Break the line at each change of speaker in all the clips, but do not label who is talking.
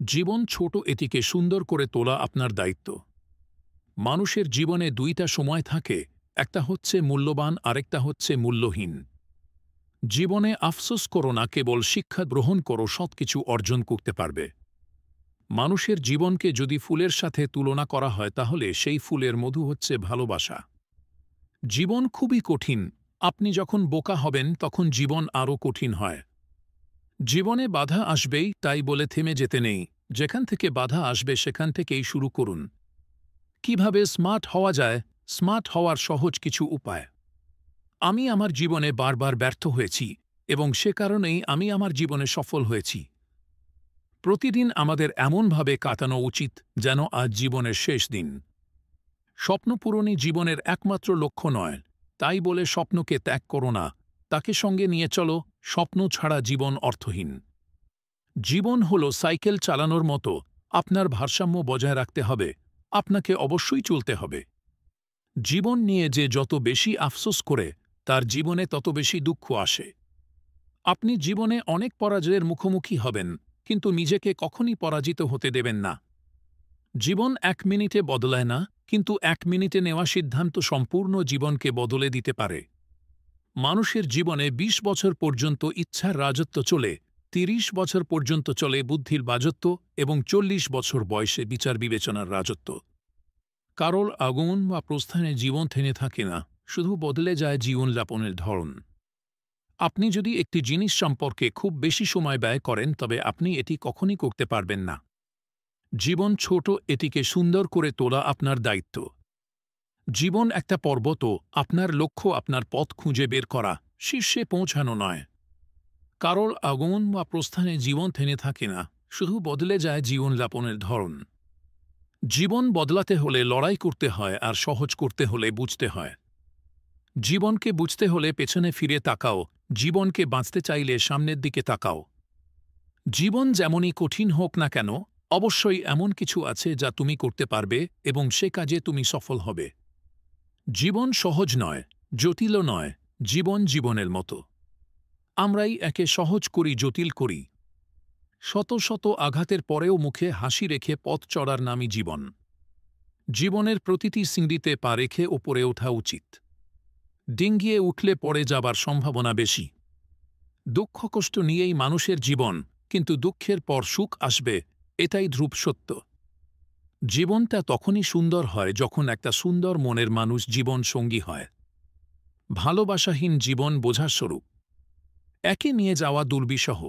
জীবন ছোট, এটিকে সুন্দর করে তোলা আপনার দায়িত্ব। মানুষের জীবনে দুইটা সময় থাকে, একটা হচ্ছে মূল্যবান, আরেকটা হচ্ছে মূল্যহীন। জীবনে আফসোস করো না, কেবল শিক্ষা গ্রহণ করো, সবকিছু অর্জন করতে পারবে। মানুষের জীবনকে যদি ফুলের সাথে তুলনা করা হয়, তাহলে সেই ফুলের মধু হচ্ছে ভালোবাসা। জীবন খুবই কঠিন। আপনি যখন বোকা হবেন তখন জীবন আরও কঠিন হয়। জীবনে বাধা আসবেই, তাই বলে থেমে যেতে নেই। যেখান থেকে বাধা আসবে সেখান থেকেই শুরু করুন। কিভাবে স্মার্ট হওয়া যায়? স্মার্ট হওয়ার সহজ কিছু উপায়। আমি আমার জীবনে বারবার ব্যর্থ হয়েছি এবং সে কারণেই আমি আমার জীবনে সফল হয়েছি। প্রতিদিন আমাদের এমনভাবে কাটানো উচিত যেন আজ জীবনের শেষ দিন। স্বপ্ন পূরণই জীবনের একমাত্র লক্ষ্য নয়, তাই বলে স্বপ্নকে ত্যাগ করো না, তাকে সঙ্গে নিয়ে চলো। স্বপ্ন ছাড়া জীবন অর্থহীন। জীবন হলো সাইকেল চালানোর মতো, আপনার ভারসাম্য বজায় রাখতে হবে, আপনাকে অবশ্যই চলতে হবে। জীবন নিয়ে যে যত বেশি আফসোস করে, তার জীবনে তত বেশি দুঃখ আসে। আপনি জীবনে অনেক পরাজয়ের মুখোমুখি হবেন, কিন্তু নিজেকে কখনই পরাজিত হতে দেবেন না। জীবন 1 মিনিটে বদলায় না, কিন্তু 1 মিনিটে নেওয়া সিদ্ধান্ত সম্পূর্ণ জীবনকে বদলে দিতে পারে। মানুষের জীবনে 20 বছর পর্যন্ত ইচ্ছার রাজত্ব চলে, 30 বছর পর্যন্ত চলে বুদ্ধির রাজত্ব এবং 40 বছর বয়সে বিচার বিবেচনার রাজত্ব। কারোর আগমন বা প্রস্থানে জীবন থেমে থাকে না, শুধু বদলে যায় জীবনযাপনের ধরন। আপনি যদি একটি জিনিস সম্পর্কে খুব বেশি সময় ব্যয় করেন, তবে আপনি এটি কখনই করতে পারবেন না। জীবন ছোট, এটিকে সুন্দর করে তোলা আপনার দায়িত্ব। জীবন একটা পর্বত, আপনার লক্ষ্য আপনার পথ খুঁজে বের করা, শীর্ষে পৌঁছানো নয়। কারোর আগমন বা প্রস্থানে জীবন থেমে থাকে না, শুধু বদলে যায় জীবনযাপনের ধরন। জীবন বদলাতে হলে লড়াই করতে হয়, আর সহজ করতে হলে বুঝতে হয়। জীবনকে বুঝতে হলে পেছনে ফিরে তাকাও, জীবনকে বাঁচতে চাইলে সামনের দিকে তাকাও। জীবন যেমনই কঠিন হোক না কেন, অবশ্যই এমন কিছু আছে যা তুমি করতে পারবে এবং সে কাজে তুমি সফল হবে। জীবন সহজ নয়, জটিলও নয়, জীবন জীবনের মতো। আমরাই একে সহজ করি, জটিল করি। শত শত আঘাতের পরেও মুখে হাসি রেখে পথ চড়ার নামই জীবন। জীবনের প্রতিটি সিঁড়িতে পা রেখে ওপরে ওঠা উচিত। ডিঙ্গিয়ে উঠলে পড়ে যাবার সম্ভাবনা বেশি। দুঃখ কষ্ট নিয়েই মানুষের জীবন, কিন্তু দুঃখের পর সুখ আসবে, এটাই ধ্রুব সত্য। জীবনটা তখনই সুন্দর হয় যখন একটা সুন্দর মনের মানুষ জীবন সঙ্গী হয়। ভালোবাসাহীন জীবন বোঝার স্বরূপ। একে নিয়ে যাওয়া দুর্বিষহ।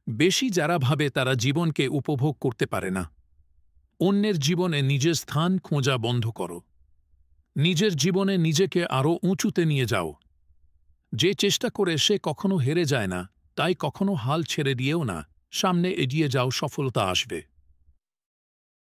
বেশি যারা ভাবে তারা জীবনকে উপভোগ করতে পারে না। অন্যের জীবনে নিজের স্থান খোঁজা বন্ধ করো। নিজের জীবনে নিজেকে আরও উঁচুতে নিয়ে যাও। যে চেষ্টা করে সে কখনো হেরে যায় না, তাই কখনো হাল ছেড়ে দিয়েও না, সামনে এগিয়ে যাও, সফলতা আসবে।